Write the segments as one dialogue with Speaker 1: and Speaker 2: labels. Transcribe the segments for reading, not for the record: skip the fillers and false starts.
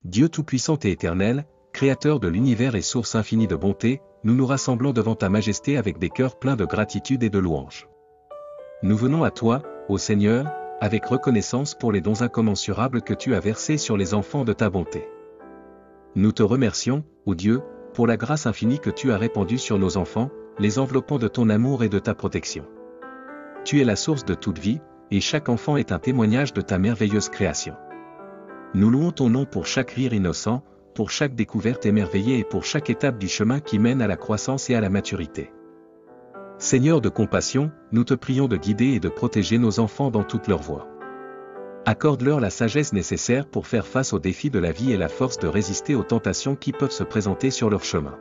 Speaker 1: Dieu tout-puissant et éternel, Créateur de l'univers et source infinie de bonté, nous nous rassemblons devant ta majesté avec des cœurs pleins de gratitude et de louange. Nous venons à toi, ô Seigneur, avec reconnaissance pour les dons incommensurables que tu as versés sur les enfants de ta bonté. Nous te remercions, ô Dieu, pour la grâce infinie que tu as répandue sur nos enfants, les enveloppant de ton amour et de ta protection. Tu es la source de toute vie, et chaque enfant est un témoignage de ta merveilleuse création. Nous louons ton nom pour chaque rire innocent, pour chaque découverte émerveillée et pour chaque étape du chemin qui mène à la croissance et à la maturité. Seigneur de compassion, nous te prions de guider et de protéger nos enfants dans toutes leurs voies. Accorde-leur la sagesse nécessaire pour faire face aux défis de la vie et la force de résister aux tentations qui peuvent se présenter sur leur chemin.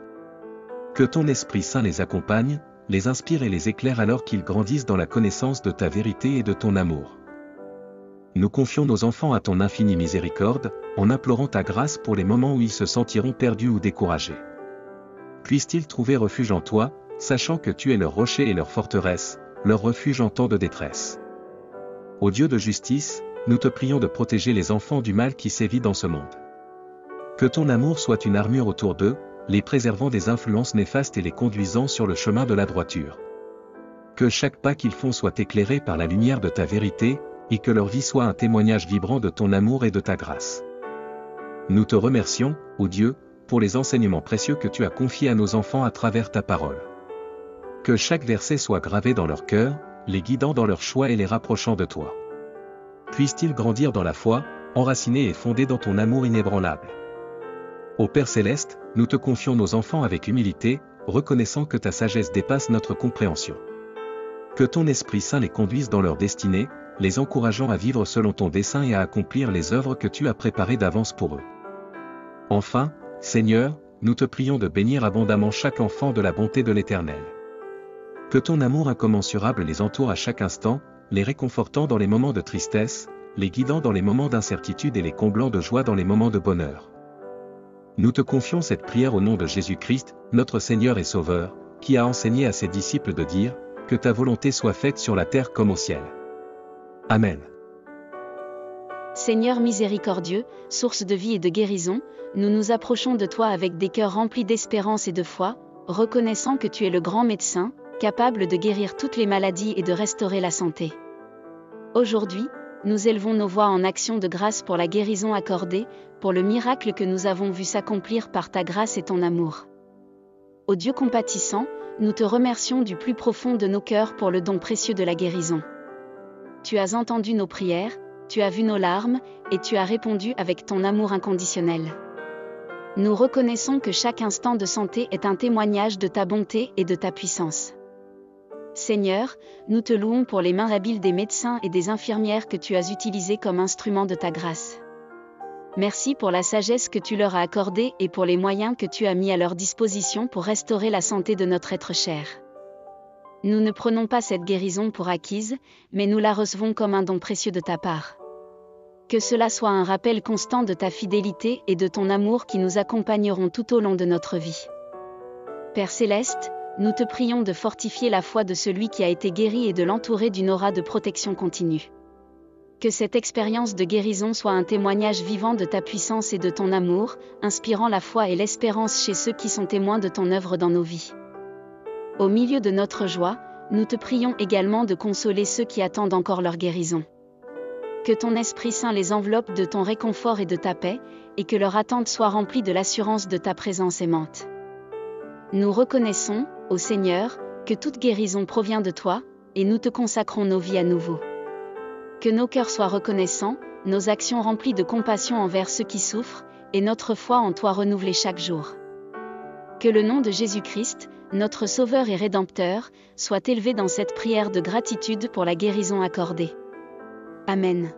Speaker 1: Que ton Esprit Saint les accompagne, les inspire et les éclaire alors qu'ils grandissent dans la connaissance de ta vérité et de ton amour. Nous confions nos enfants à ton infinie miséricorde, en implorant ta grâce pour les moments où ils se sentiront perdus ou découragés. Puissent-ils trouver refuge en toi, sachant que tu es leur rocher et leur forteresse, leur refuge en temps de détresse. Ô Dieu de justice, nous te prions de protéger les enfants du mal qui sévit dans ce monde. Que ton amour soit une armure autour d'eux, les préservant des influences néfastes et les conduisant sur le chemin de la droiture. Que chaque pas qu'ils font soit éclairé par la lumière de ta vérité, et que leur vie soit un témoignage vibrant de ton amour et de ta grâce. Nous te remercions, ô Dieu, pour les enseignements précieux que tu as confiés à nos enfants à travers ta parole. Que chaque verset soit gravé dans leur cœur, les guidant dans leurs choix et les rapprochant de toi. Puissent-ils grandir dans la foi, enracinés et fondés dans ton amour inébranlable. Ô Père Céleste, nous te confions nos enfants avec humilité, reconnaissant que ta sagesse dépasse notre compréhension. Que ton Esprit Saint les conduise dans leur destinée, les encourageant à vivre selon ton dessein et à accomplir les œuvres que tu as préparées d'avance pour eux. Enfin, Seigneur, nous te prions de bénir abondamment chaque enfant de la bonté de l'Éternel. Que ton amour incommensurable les entoure à chaque instant, les réconfortant dans les moments de tristesse, les guidant dans les moments d'incertitude et les comblant de joie dans les moments de bonheur. Nous te confions cette prière au nom de Jésus-Christ, notre Seigneur et Sauveur, qui a enseigné à ses disciples de dire « Que ta volonté soit faite sur la terre comme au ciel. » Amen.
Speaker 2: Seigneur miséricordieux, source de vie et de guérison, nous nous approchons de toi avec des cœurs remplis d'espérance et de foi, reconnaissant que tu es le grand médecin, capable de guérir toutes les maladies et de restaurer la santé. Aujourd'hui, nous élevons nos voix en action de grâce pour la guérison accordée, pour le miracle que nous avons vu s'accomplir par ta grâce et ton amour. Ô Dieu compatissant, nous te remercions du plus profond de nos cœurs pour le don précieux de la guérison. Tu as entendu nos prières, tu as vu nos larmes, et tu as répondu avec ton amour inconditionnel. Nous reconnaissons que chaque instant de santé est un témoignage de ta bonté et de ta puissance. Seigneur, nous te louons pour les mains habiles des médecins et des infirmières que tu as utilisées comme instruments de ta grâce. Merci pour la sagesse que tu leur as accordée et pour les moyens que tu as mis à leur disposition pour restaurer la santé de notre être cher. Nous ne prenons pas cette guérison pour acquise, mais nous la recevons comme un don précieux de ta part. Que cela soit un rappel constant de ta fidélité et de ton amour qui nous accompagneront tout au long de notre vie. Père Céleste, nous te prions de fortifier la foi de celui qui a été guéri et de l'entourer d'une aura de protection continue. Que cette expérience de guérison soit un témoignage vivant de ta puissance et de ton amour, inspirant la foi et l'espérance chez ceux qui sont témoins de ton œuvre dans nos vies. Au milieu de notre joie, nous te prions également de consoler ceux qui attendent encore leur guérison. Que ton Esprit Saint les enveloppe de ton réconfort et de ta paix, et que leur attente soit remplie de l'assurance de ta présence aimante. Nous reconnaissons, ô Seigneur, que toute guérison provient de toi, et nous te consacrons nos vies à nouveau. Que nos cœurs soient reconnaissants, nos actions remplies de compassion envers ceux qui souffrent, et notre foi en toi renouvelée chaque jour. Que le nom de Jésus-Christ, notre Sauveur et Rédempteur, soit élevé dans cette prière de gratitude pour la guérison accordée. Amen.